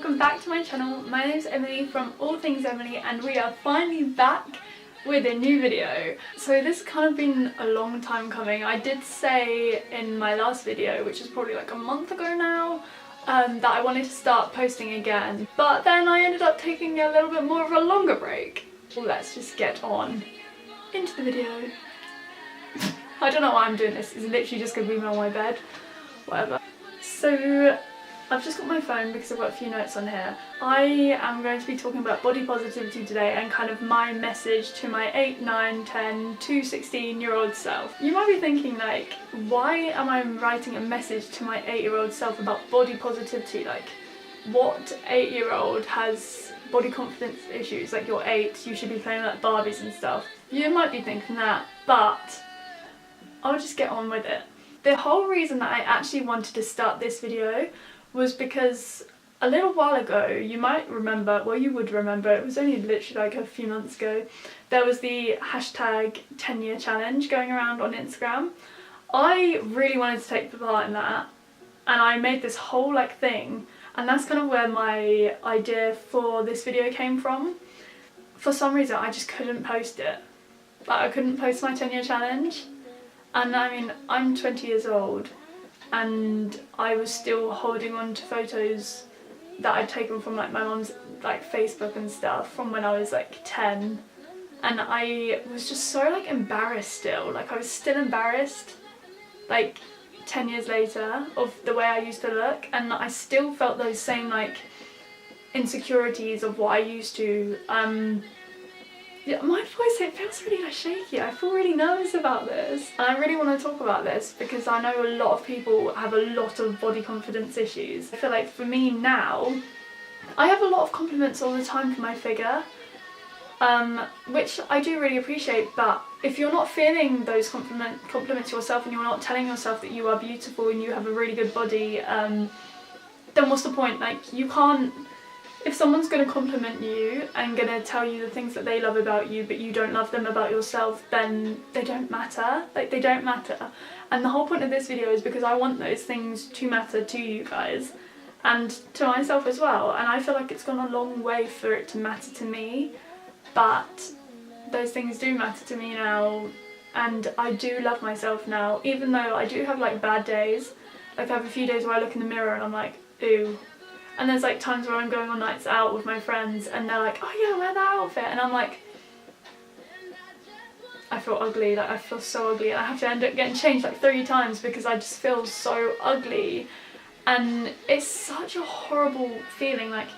welcome back to my channel. My name's Emily from All Things Emily and we are finally back with a new video. So this has kind of been a long time coming. I did say in my last video, which is probably like a month ago now, that I wanted to start posting again, but then I ended up taking a little bit more of a longer break. Well, let's just get on into the video. I don't know why I'm doing this. It's literally just going to be on my bed. Whatever. So I've just got my phone because I've got a few notes on here. I am going to be talking about body positivity today and kind of my message to my 8, 9, 10 to 16-year-old self. You might be thinking like, why am I writing a message to my 8-year-old self about body positivity? Like, what 8-year-old has body confidence issues? Like, you're 8, you should be playing like Barbies and stuff. You might be thinking that, but I'll just get on with it. The whole reason that I actually wanted to start this video was because a little while ago, you might remember, well you would remember, it was only literally like a few months ago, there was the hashtag 10-year challenge going around on Instagram. I really wanted to take part in that and I made this whole like thing, and that's kind of where my idea for this video came from. For some reason I just couldn't post it. Like, I couldn't post my 10-year challenge. And I mean, I'm 20 years old and I was still holding on to photos that I'd taken from like my mum's like Facebook and stuff from when I was like 10, and I was just so like embarrassed still. Like, I was still embarrassed like 10 years later of the way I used to look, and I still felt those same like insecurities of what I used to. Yeah, my voice, it feels really like shaky. I feel really nervous about this. And I really want to talk about this because I know a lot of people have a lot of body confidence issues. I feel like for me now, I have a lot of compliments all the time for my figure, which I do really appreciate, but if you're not feeling those compliments yourself and you're not telling yourself that you are beautiful and you have a really good body, then what's the point? Like, you can't. If someone's going to compliment you and going to tell you the things that they love about you but you don't love them about yourself, then they don't matter. Like, they don't matter. And the whole point of this video is because I want those things to matter to you guys and to myself as well. And I feel like it's gone a long way for it to matter to me, but those things do matter to me now, and I do love myself now, even though I do have like bad days. Like, I have a few days where I look in the mirror and I'm like, ooh. And there's like times where I'm going on nights out with my friends and they're like, oh yeah, wear that outfit, and I'm like, I feel ugly, like I feel so ugly, and I have to end up getting changed like 3 times because I just feel so ugly. And it's such a horrible feeling. Like,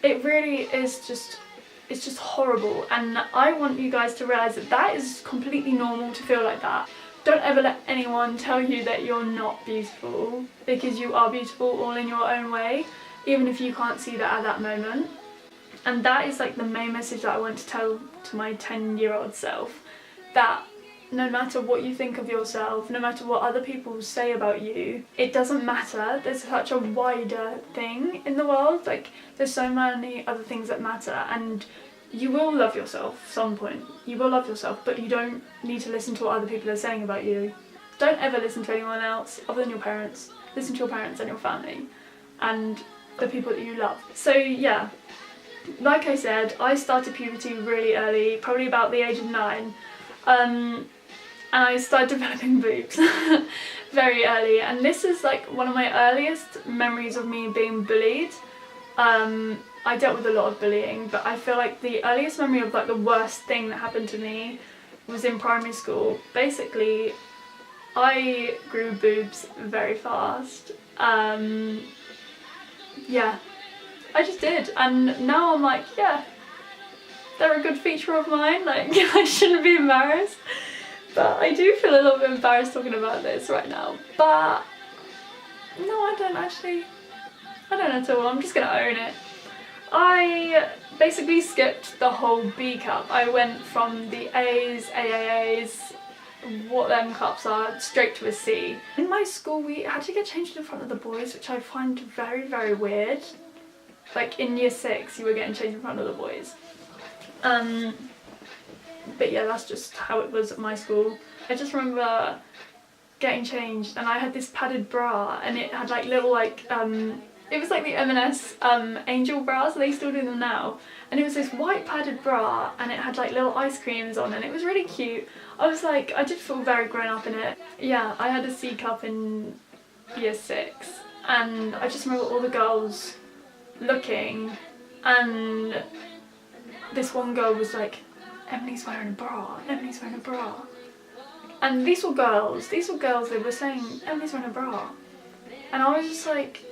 it really is just, it's just horrible, and I want you guys to realise that that is completely normal to feel like that. Don't ever let anyone tell you that you're not beautiful, because you are beautiful all in your own way, even if you can't see that at that moment. And that is like the main message that I want to tell to my 10-year-old self, that no matter what you think of yourself, no matter what other people say about you, it doesn't matter. There's such a wider thing in the world. Like, there's so many other things that matter, and you will love yourself at some point. You will love yourself, but you don't need to listen to what other people are saying about you. Don't ever listen to anyone else other than your parents. Listen to your parents and your family and the people that you love. So yeah, like I said, I started puberty really early, probably about the age of 9, and I started developing boobs very early, and this is like one of my earliest memories of me being bullied. I dealt with a lot of bullying, but I feel like the earliest memory of like the worst thing that happened to me was in primary school. Basically, I grew boobs very fast. Yeah, I just did, and now I'm like, yeah, they're a good feature of mine. Like, I shouldn't be embarrassed, but I do feel a little bit embarrassed talking about this right now. But no, I don't at all. I'm just gonna own it. I basically skipped the whole B cup. I went from the A's, AAA's, what them cups are, straight to a C. In my school we had to get changed in front of the boys, which I find very, very weird. Like, in year 6 you were getting changed in front of the boys. But yeah, that's just how it was at my school. I just remember getting changed and I had this padded bra and it had like little like It was like the M&S Angel bras, they still do them now. And it was this white padded bra and it had like little ice creams on and it was really cute. I was like, I did feel very grown up in it. Yeah, I had a C cup in year 6 and I just remember all the girls looking and this one girl was like, Emily's wearing a bra, Emily's wearing a bra. And these were girls, they were saying, Emily's wearing a bra. And I was just like,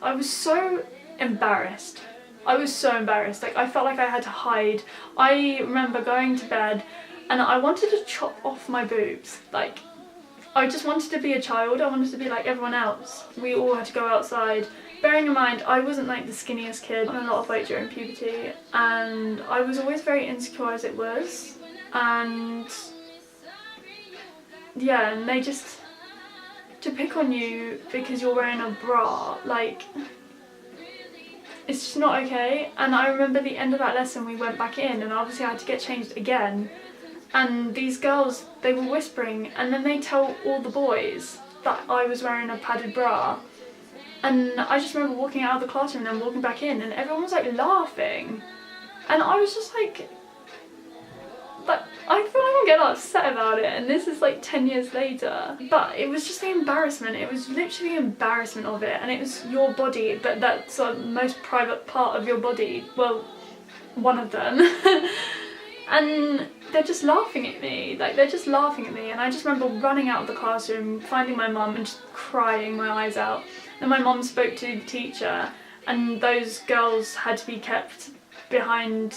I was so embarrassed. Like, I felt like I had to hide. I remember going to bed and I wanted to chop off my boobs. Like, I just wanted to be a child. I wanted to be like everyone else. We all had to go outside. Bearing in mind, I wasn't like the skinniest kid. I on a lot of weight during puberty and I was always very insecure as it was. And yeah, and they just, to pick on you because you're wearing a bra, like, it's just not okay. And I remember the end of that lesson we went back in and obviously I had to get changed again. And these girls, they were whispering and then they tell all the boys that I was wearing a padded bra. And I just remember walking out of the classroom and then walking back in and everyone was like laughing. And I was just like I feel like I'm getting upset about it and this is like 10 years later. But it was just the embarrassment, it was literally the embarrassment of it, and it was your body, but that sort of most private part of your body, well, one of them. And they're just laughing at me, and I just remember running out of the classroom, finding my mum and just crying my eyes out. And my mum spoke to the teacher and those girls had to be kept behind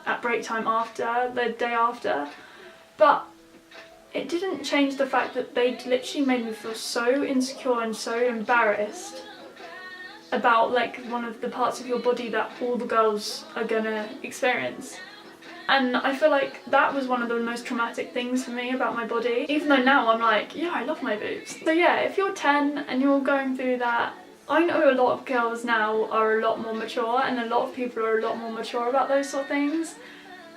at break time after, the day after. But it didn't change the fact that they literally made me feel so insecure and so embarrassed about like one of the parts of your body that all the girls are gonna experience. And I feel like that was one of the most traumatic things for me about my body. Even though now I'm like, yeah, I love my boobs. So yeah, if you're 10 and you're going through that, I know a lot of girls now are a lot more mature and a lot of people are a lot more mature about those sort of things.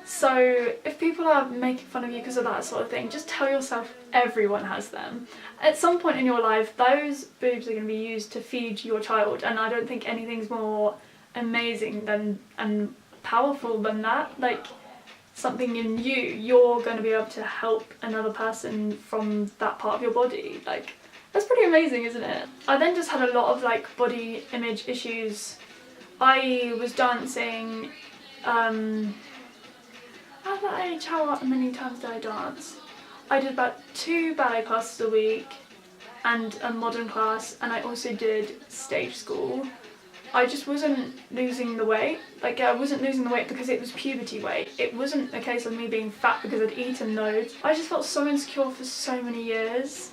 So if people are making fun of you because of that sort of thing, just tell yourself everyone has them. At some point in your life, those boobs are going to be used to feed your child, and I don't think anything's more amazing than and powerful than that. Like, something in you, you're going to be able to help another person from that part of your body. Like, that's pretty amazing, isn't it? I then just had a lot of like body image issues. I was dancing, at that age, how many times did I dance? I did about 2 ballet classes a week and a modern class, and I also did stage school. I just wasn't losing the weight. Like, I wasn't losing the weight because it was puberty weight. It wasn't a case of me being fat because I'd eaten loads. I just felt so insecure for so many years.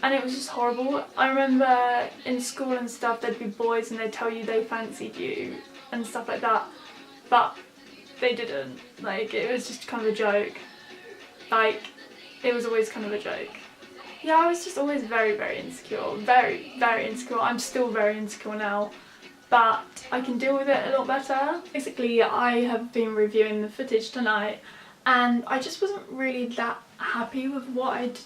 And it was just horrible. I remember in school and stuff, there'd be boys and they'd tell you they fancied you and stuff like that. But they didn't. Like, it was just kind of a joke. Like, it was always kind of a joke. Yeah, I was just always very, very insecure. Very, very insecure. I'm still very insecure now, but I can deal with it a lot better. Basically, I have been reviewing the footage tonight and I just wasn't really that happy with what I'd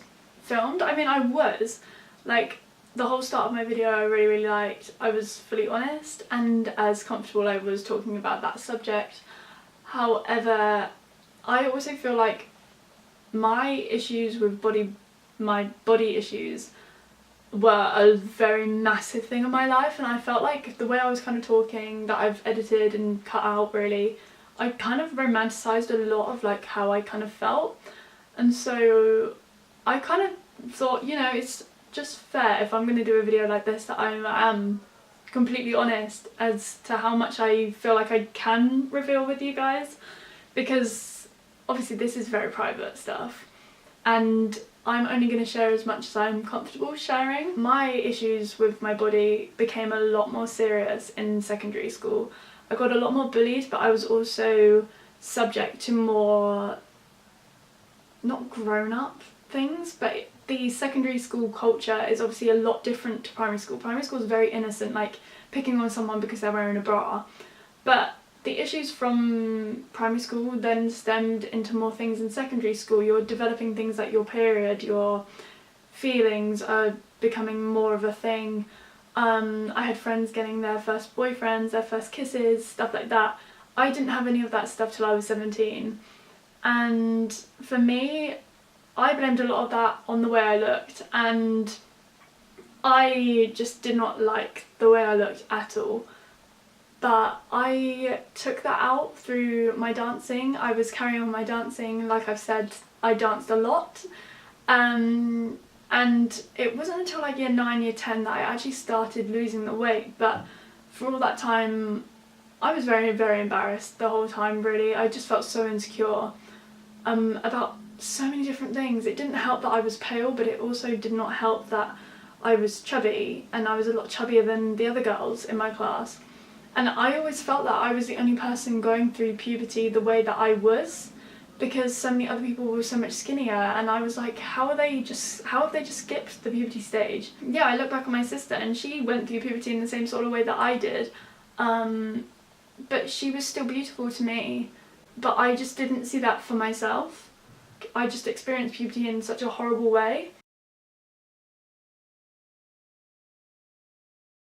filmed. I mean, I was. Like, the whole start of my video I really, really liked. I was fully honest and as comfortable I was talking about that subject. However, I also feel like my issues with my body issues were a very massive thing in my life, and I felt like the way I was kind of talking, that I've edited and cut out really, I kind of romanticised a lot of like how I kind of felt. And so I kind of thought, you know, it's just fair if I'm going to do a video like this that I am completely honest as to how much I feel like I can reveal with you guys, because obviously this is very private stuff and I'm only going to share as much as I'm comfortable sharing. My issues with my body became a lot more serious in secondary school. I got a lot more bullied, but I was also subject to more, not grown up things, but the secondary school culture is obviously a lot different to primary school. Primary school is very innocent, like picking on someone because they're wearing a bra. But the issues from primary school then stemmed into more things in secondary school. You're developing things like your period, your feelings are becoming more of a thing. I had friends getting their first boyfriends, their first kisses, stuff like that. I didn't have any of that stuff till I was 17. And for me, I blamed a lot of that on the way I looked, and I just did not like the way I looked at all. But I took that out through my dancing. I was carrying on my dancing. Like I've said, I danced a lot. And it wasn't until like year 9, year 10 that I actually started losing the weight. But for all that time, I was very, very embarrassed the whole time, really. I just felt so insecure about so many different things. It didn't help that I was pale, but it also did not help that I was chubby, and I was a lot chubbier than the other girls in my class. And I always felt that I was the only person going through puberty the way that I was, because so many other people were so much skinnier, and I was like, how have they just skipped the puberty stage? Yeah, I look back on my sister and she went through puberty in the same sort of way that I did, but she was still beautiful to me. But I just didn't see that for myself. I just experienced puberty in such a horrible way.